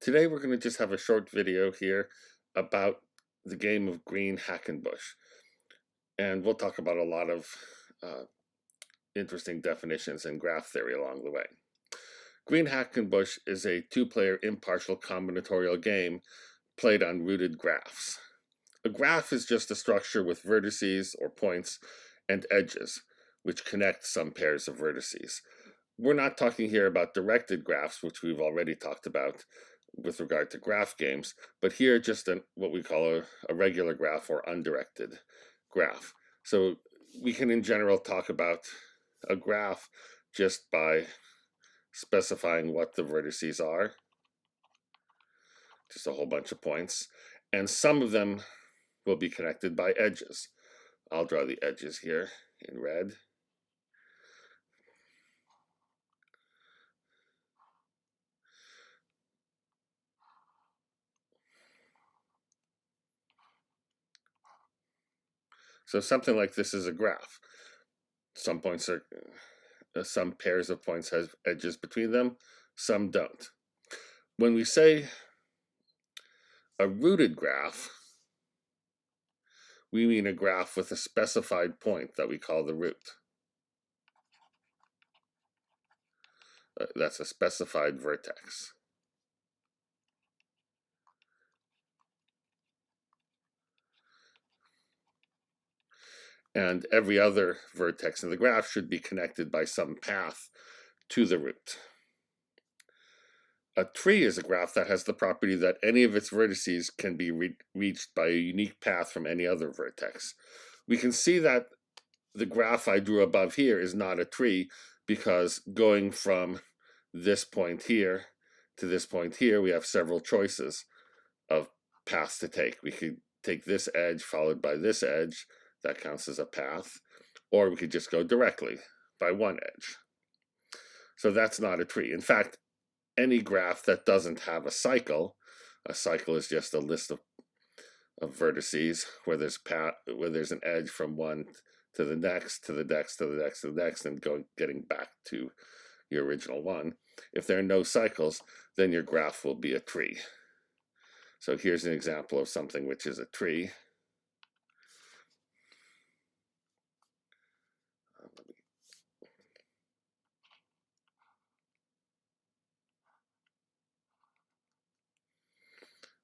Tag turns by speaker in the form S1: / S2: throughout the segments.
S1: Today we're going to just have a short video here about the game of Green Hackenbush. And we'll talk about a lot of uh, interesting definitions and graph theory along the way. Green Hackenbush is a two-player impartial combinatorial game played on rooted graphs. A graph is just a structure with vertices or points and edges, which connect some pairs of vertices. We're not talking here about directed graphs, which we've already talked about with regard to graph games, but here just what we call a regular graph or undirected graph. So we can in general talk about a graph just by specifying what the vertices are, just a whole bunch of points, and some of them will be connected by edges. I'll draw the edges here in red. So something like this is a graph. Some points are, some pairs of points have edges between them, some don't. When we say a rooted graph, we mean a graph with a specified point that we call the root. That's a specified vertex. And every other vertex in the graph should be connected by some path to the root. A tree is a graph that has the property that any of its vertices can be reached by a unique path from any other vertex. We can see that the graph I drew above here is not a tree because going from this point here to this point here, we have several choices of paths to take. We could take this edge followed by this edge, that counts as a path, or we could just go directly by one edge. So that's not a tree. In fact, any graph that doesn't have a cycle is just a list of vertices where there's an edge from one to the next, to the next, to the next, to the next, and getting back to your original one. If there are no cycles, then your graph will be a tree. So here's an example of something which is a tree.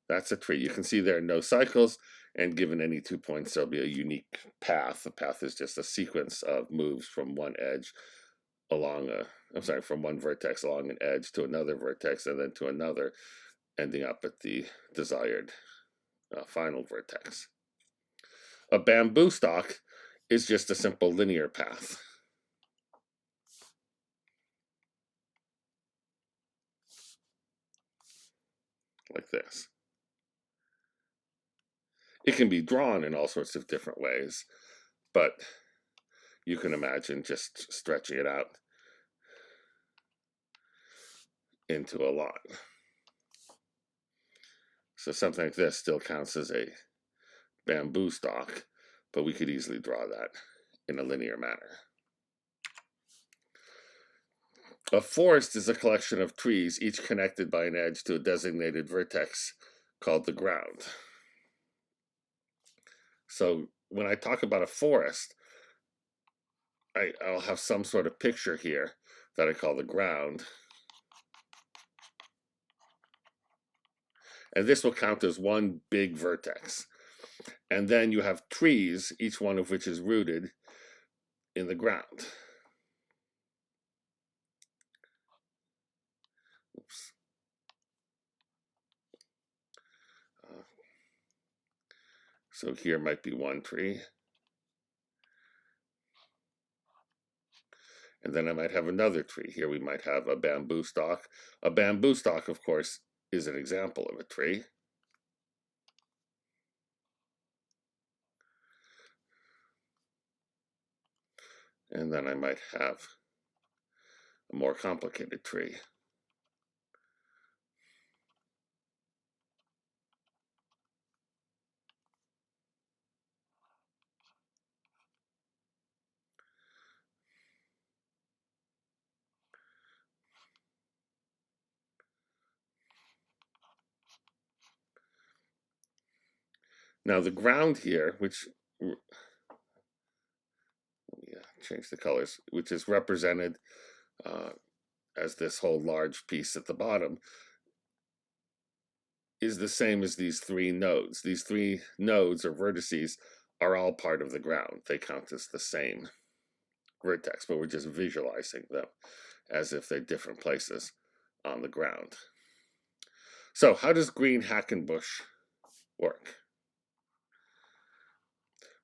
S1: That's a tree. You can see there are no cycles, and given any 2 points, there'll be a unique path. The path is just a sequence of moves from one edge along from one vertex along an edge to another vertex and then to another, ending up at the desired final vertex. A bamboo stalk is just a simple linear path. Like this. It can be drawn in all sorts of different ways, but you can imagine just stretching it out into a line. So something like this still counts as a bamboo stalk, but we could easily draw that in a linear manner. A forest is a collection of trees, each connected by an edge to a designated vertex called the ground. So when I talk about a forest, I'll have some sort of picture here that I call the ground. And this will count as one big vertex. And then you have trees, each one of which is rooted in the ground. Oops. So here might be one tree. And then I might have another tree. Here we might have a bamboo stalk. A bamboo stalk, of course, is an example of a tree. And then I might have a more complicated tree. Now the ground here, which, let me change the colors, which is represented as this whole large piece at the bottom, is the same as these three nodes. These three nodes or vertices are all part of the ground. They count as the same vertex, but we're just visualizing them as if they're different places on the ground. So how does green Hackenbush work?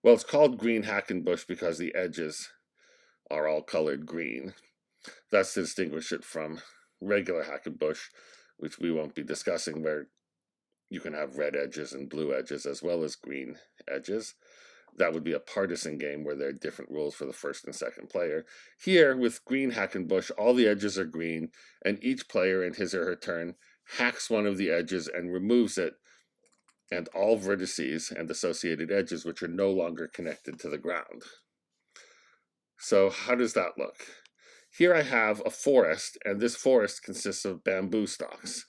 S1: Well, it's called green Hackenbush because the edges are all colored green. That's to distinguish it from regular Hackenbush, which we won't be discussing, where you can have red edges and blue edges as well as green edges. That would be a partisan game where there are different rules for the first and second player. Here, with green Hackenbush, all the edges are green, and each player in his or her turn hacks one of the edges and removes it, and all vertices and associated edges which are no longer connected to the ground. So how does that look? Here I have a forest, and this forest consists of bamboo stalks.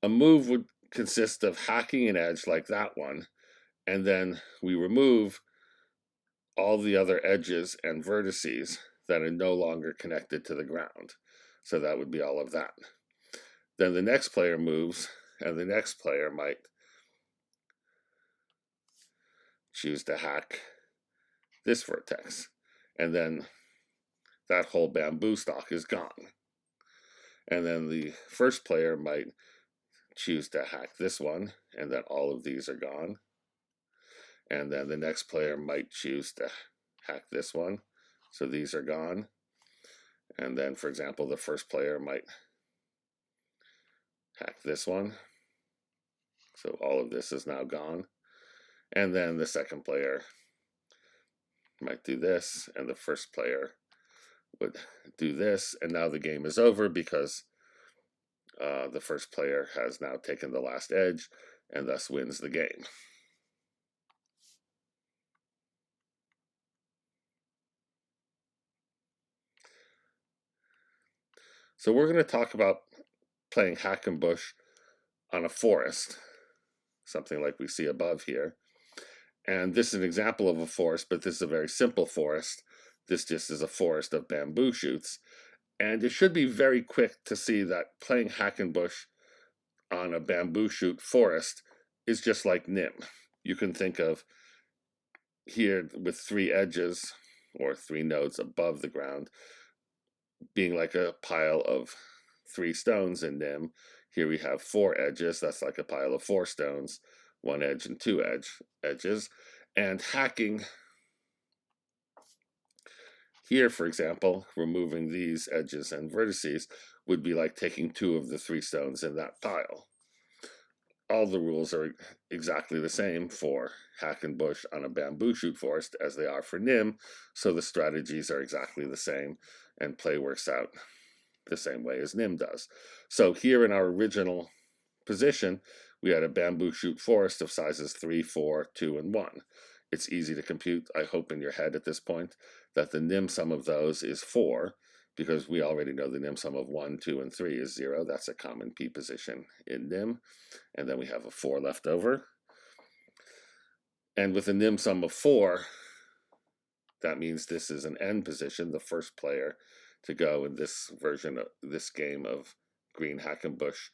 S1: A move would consist of hacking an edge like that one, and then we remove all the other edges and vertices that are no longer connected to the ground. So that would be all of that. Then the next player moves, and the next player might choose to hack this vertex, and then that whole bamboo stalk is gone. And then the first player might choose to hack this one, and then all of these are gone. And then the next player might choose to hack this one, so these are gone. And then, for example, the first player might hack this one, so all of this is now gone. And then the second player might do this, and the first player would do this, and now the game is over because the first player has now taken the last edge and thus wins the game. So we're going to talk about playing Hackenbush on a forest, something like we see above here. And this is an example of a forest, but this is a very simple forest. This just is a forest of bamboo shoots. And it should be very quick to see that playing Hackenbush on a bamboo shoot forest is just like Nim. You can think of here with three edges or three nodes above the ground being like a pile of three stones in Nim. Here we have four edges. That's like a pile of four stones, one edge and two edges. And hacking here, for example, removing these edges and vertices would be like taking two of the three stones in that pile. All the rules are exactly the same for Hackenbush on a bamboo shoot forest as they are for Nim, so the strategies are exactly the same, and play works out the same way as Nim does. So here in our original position, we had a bamboo shoot forest of sizes 3, 4, 2, and 1. It's easy to compute, I hope, in your head at this point, that the Nim sum of those is 4, because we already know the Nim sum of 1, 2, and 3 is 0. That's a common P position in Nim. And then we have a 4 left over. And with a Nim sum of 4, that means this is an N position, the first player to go in this version of this game of green Hackenbush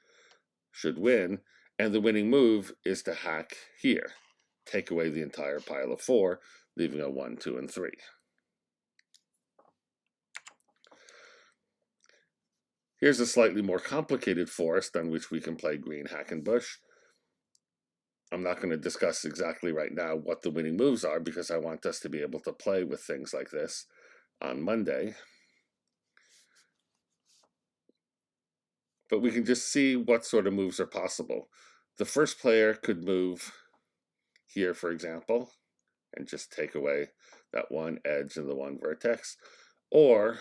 S1: should win. And the winning move is to hack here. Take away the entire pile of 4, leaving a 1, 2, and 3. Here's a slightly more complicated forest on which we can play green Hackenbush. I'm not going to discuss exactly right now what the winning moves are because I want us to be able to play with things like this on Monday. But we can just see what sort of moves are possible. The first player could move here, for example, and just take away that one edge and the one vertex. Or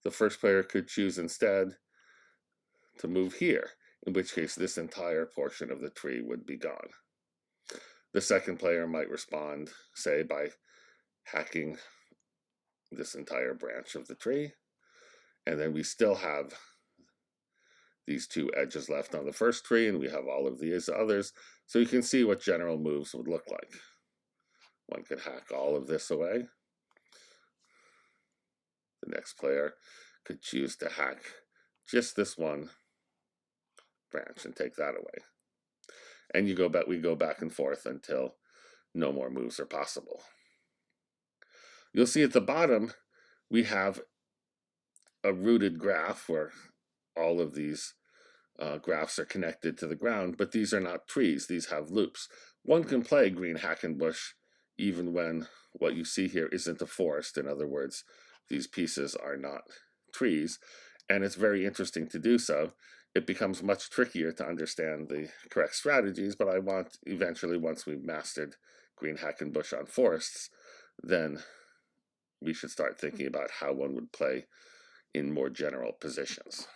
S1: the first player could choose instead to move here, in which case this entire portion of the tree would be gone. The second player might respond, say, by hacking this entire branch of the tree, and then we still have these two edges left on the first tree, and we have all of these others, so you can see what general moves would look like. One could hack all of this away. The next player could choose to hack just this one branch and take that away. And we go back and forth until no more moves are possible. You'll see at the bottom we have a rooted graph where all of these graphs are connected to the ground, but these are not trees, these have loops. One can play green Hackenbush even when what you see here isn't a forest. In other words, these pieces are not trees, and it's very interesting to do so. It becomes much trickier to understand the correct strategies, but I want eventually, once we've mastered green Hackenbush on forests, then we should start thinking about how one would play in more general positions.